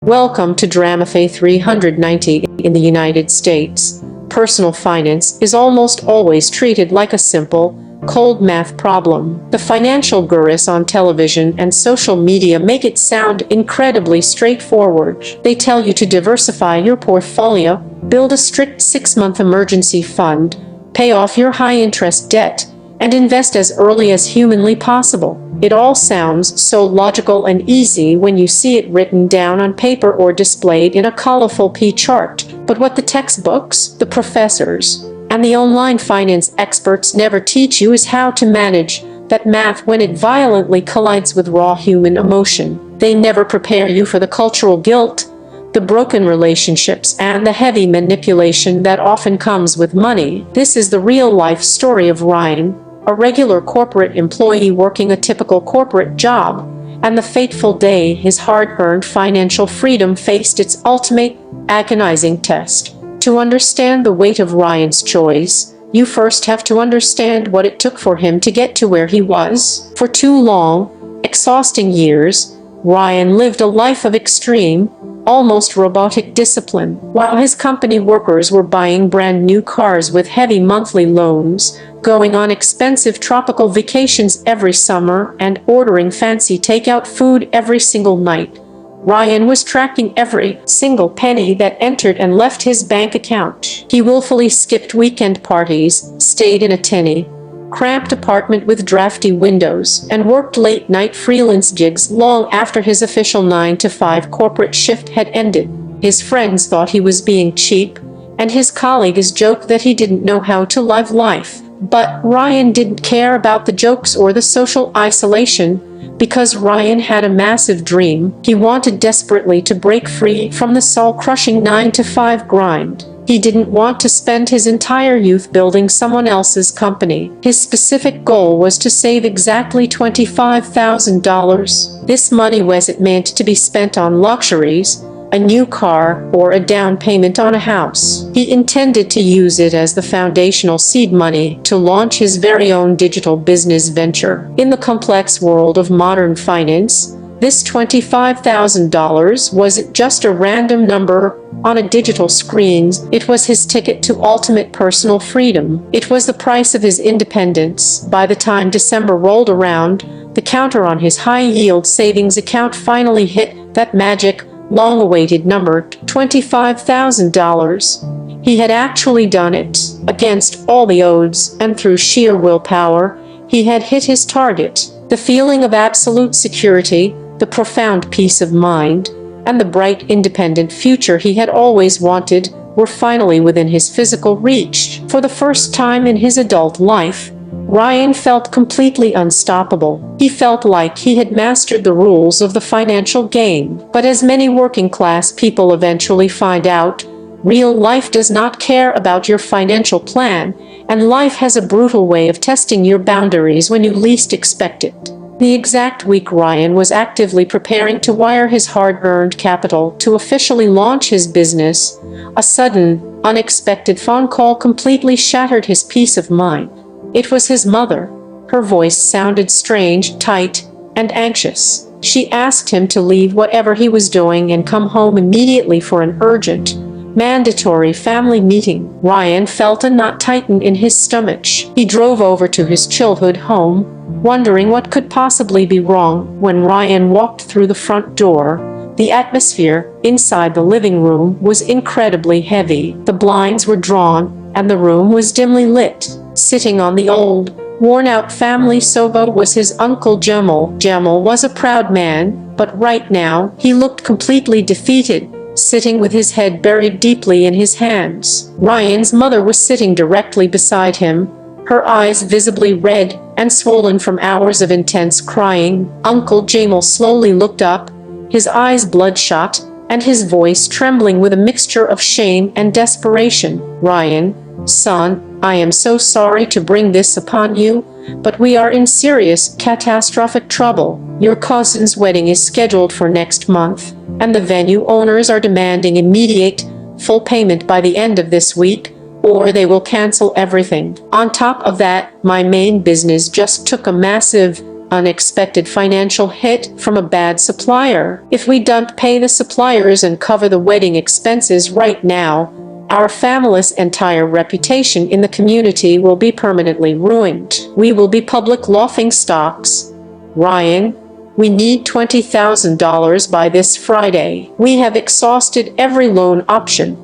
Welcome to Dramify 390. In the United States, personal finance is almost always treated like a simple, cold math problem. The financial gurus on television and social media make it sound incredibly straightforward. They tell you to diversify your portfolio, build a strict 6-month emergency fund, pay off your high-interest debt, and invest as early as humanly possible. It all sounds so logical and easy when you see it written down on paper or displayed in a colorful pie chart. But what the textbooks, the professors, and the online finance experts never teach you is how to manage that math when it violently collides with raw human emotion. They never prepare you for the cultural guilt, the broken relationships, and the heavy manipulation that often comes with money. This is the real-life story of Ryan, a regular corporate employee working a typical corporate job, and the fateful day his hard-earned financial freedom faced its ultimate, agonizing test. To understand the weight of Ryan's choice, you first have to understand what it took for him to get to where he was. For 2 long, exhausting years, Ryan lived a life of extreme, almost robotic discipline. While his company workers were buying brand new cars with heavy monthly loans, going on expensive tropical vacations every summer, and ordering fancy takeout food every single night, Ryan was tracking every single penny that entered and left his bank account. He willfully skipped weekend parties, stayed in a tiny, cramped apartment with drafty windows, and worked late-night freelance gigs long after his official 9-to-5 corporate shift had ended. His friends thought he was being cheap, and his colleagues joked that he didn't know how to live life. But Ryan didn't care about the jokes or the social isolation, because Ryan had a massive dream. He wanted desperately to break free from the soul-crushing 9-to-5 grind. He didn't want to spend his entire youth building someone else's company. His specific goal was to save exactly $25,000. This money wasn't meant to be spent on luxuries, a new car, or a down payment on a house. He intended to use it as the foundational seed money to launch his very own digital business venture. In the complex world of modern finance, this $25,000 wasn't just a random number on a digital screen. It was his ticket to ultimate personal freedom. It was the price of his independence. By the time December rolled around, the counter on his high-yield savings account finally hit that magic, long-awaited number, $25,000. He had actually done it. Against all the odds, and through sheer willpower, he had hit his target. The feeling of absolute security, the profound peace of mind, and the bright, independent future he had always wanted were finally within his physical reach. For the first time in his adult life, Ryan felt completely unstoppable. He felt like he had mastered the rules of the financial game. But as many working-class people eventually find out, real life does not care about your financial plan, and life has a brutal way of testing your boundaries when you least expect it. The exact week Ryan was actively preparing to wire his hard-earned capital to officially launch his business, a sudden, unexpected phone call completely shattered his peace of mind. It was his mother. Her voice sounded strange, tight, and anxious. She asked him to leave whatever he was doing and come home immediately for an urgent, mandatory family meeting. Ryan felt a knot tighten in his stomach. He drove over to his childhood home, wondering what could possibly be wrong. When Ryan walked through the front door, the atmosphere inside the living room was incredibly heavy. The blinds were drawn, and the room was dimly lit. Sitting on the old, worn-out family sofa was his Uncle Jamal. Jamal was a proud man, but right now, he looked completely defeated, sitting with his head buried deeply in his hands. Ryan's mother was sitting directly beside him, her eyes visibly red and swollen from hours of intense crying. Uncle Jamal slowly looked up, his eyes bloodshot, and his voice trembling with a mixture of shame and desperation. "Ryan, son, I am so sorry to bring this upon you, but we are in serious, catastrophic trouble. Your cousin's wedding is scheduled for next month, and the venue owners are demanding immediate, full payment by the end of this week, or they will cancel everything. On top of that, my main business just took a massive, unexpected financial hit from a bad supplier. If we don't pay the suppliers and cover the wedding expenses right now, our family's entire reputation in the community will be permanently ruined. We will be public laughingstocks. Ryan, we need $20,000 by this Friday. We have exhausted every loan option.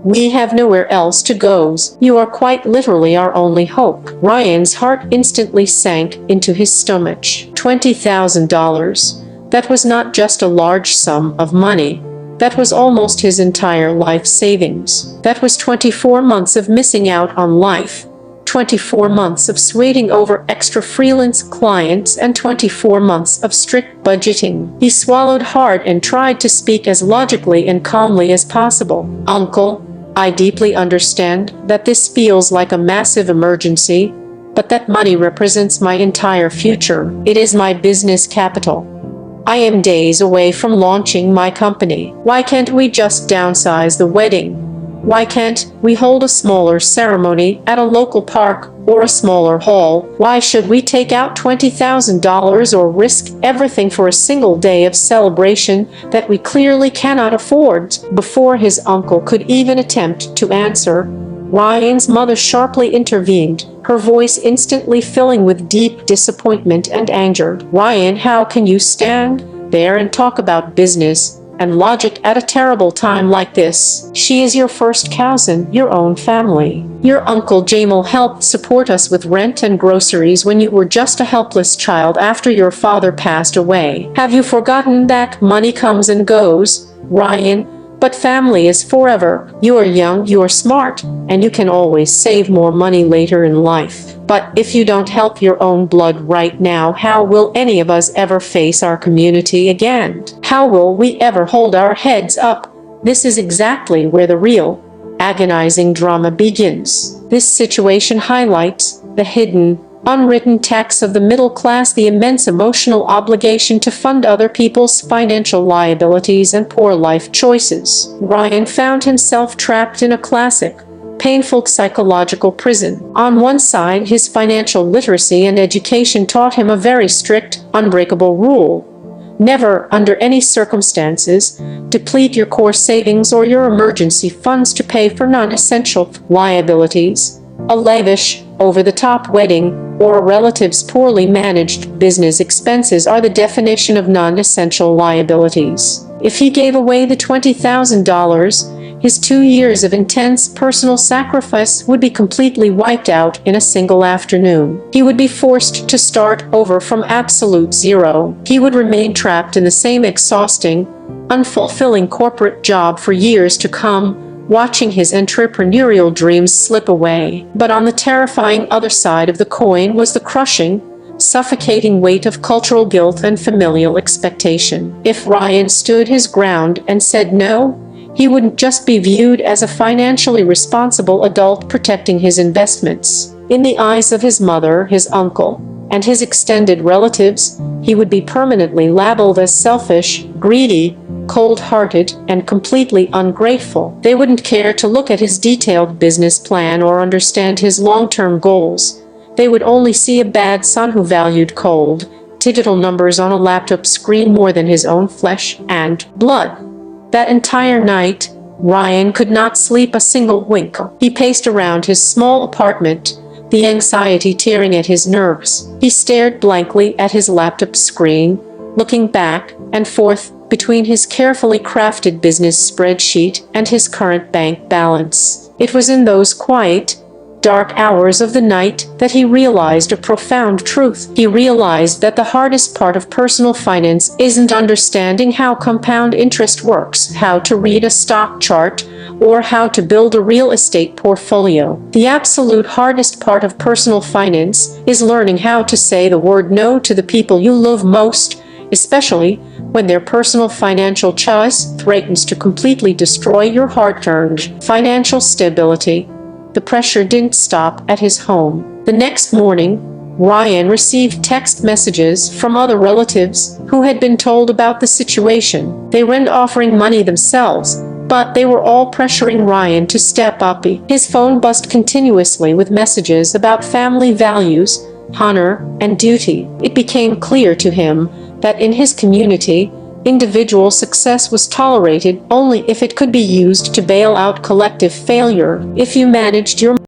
We have nowhere else to go. You are quite literally our only hope. Ryan's heart instantly sank into his stomach. $20,000. That was not just a large sum of money. That was almost his entire life savings. That was 24 months of missing out on life. 24 months of sweating over extra freelance clients and 24 months of strict budgeting. He swallowed hard and tried to speak as logically and calmly as possible. Uncle, I deeply understand that this feels like a massive emergency, but that money represents my entire future. It is my business capital. I am days away from launching my company. Why can't we just downsize the wedding? Why can't we hold a smaller ceremony at a local park or a smaller hall? Why should we take out $20,000 or risk everything for a single day of celebration that we clearly cannot afford? Before his uncle could even attempt to answer, Ryan's mother sharply intervened, her voice instantly filling with deep disappointment and anger. Ryan, how can you stand there and talk about business and logic at a terrible time like this? She is your first cousin, your own family. Your Uncle Jamal helped support us with rent and groceries when you were just a helpless child after your father passed away. Have you forgotten that money comes and goes, Ryan? But family is forever. You are young, you are smart, and you can always save more money later in life. But if you don't help your own blood right now, how will any of us ever face our community again? How will we ever hold our heads up? This is exactly where the real, agonizing drama begins. This situation highlights the hidden, unwritten tax of the middle class, the immense emotional obligation to fund other people's financial liabilities and poor life choices. Ryan found himself trapped in a classic, painful psychological prison. On one side, his financial literacy and education taught him a very strict, unbreakable rule. Never, under any circumstances, deplete your core savings or your emergency funds to pay for non-essential liabilities. A lavish, over-the-top wedding, or a relative's poorly managed business expenses are the definition of non-essential liabilities. If he gave away the $20,000, his 2 years of intense personal sacrifice would be completely wiped out in a single afternoon. He would be forced to start over from absolute zero. He would remain trapped in the same exhausting, unfulfilling corporate job for years to come, watching his entrepreneurial dreams slip away. But on the terrifying other side of the coin was the crushing, suffocating weight of cultural guilt and familial expectation. If Ryan stood his ground and said no, he wouldn't just be viewed as a financially responsible adult protecting his investments. In the eyes of his mother, his uncle, and his extended relatives, he would be permanently labeled as selfish, greedy, cold-hearted, and completely ungrateful. They wouldn't care to look at his detailed business plan or understand his long-term goals. They would only see a bad son who valued cold, digital numbers on a laptop screen more than his own flesh and blood. That entire night, Ryan could not sleep a single wink. He paced around his small apartment, the anxiety tearing at his nerves. He stared blankly at his laptop screen, looking back and forth between his carefully crafted business spreadsheet and his current bank balance. It was in those quiet, dark hours of the night that he realized a profound truth. He realized that the hardest part of personal finance isn't understanding how compound interest works, how to read a stock chart, or how to build a real estate portfolio. The absolute hardest part of personal finance is learning how to say the word no to the people you love most, especially when their personal financial choice threatens to completely destroy your hard-earned financial stability. The pressure didn't stop at his home. The next morning, Ryan received text messages from other relatives who had been told about the situation. They weren't offering money themselves, but they were all pressuring Ryan to step up. His phone buzzed continuously with messages about family values, honor, and duty. It became clear to him that in his community, individual success was tolerated only if it could be used to bail out collective failure. If you managed your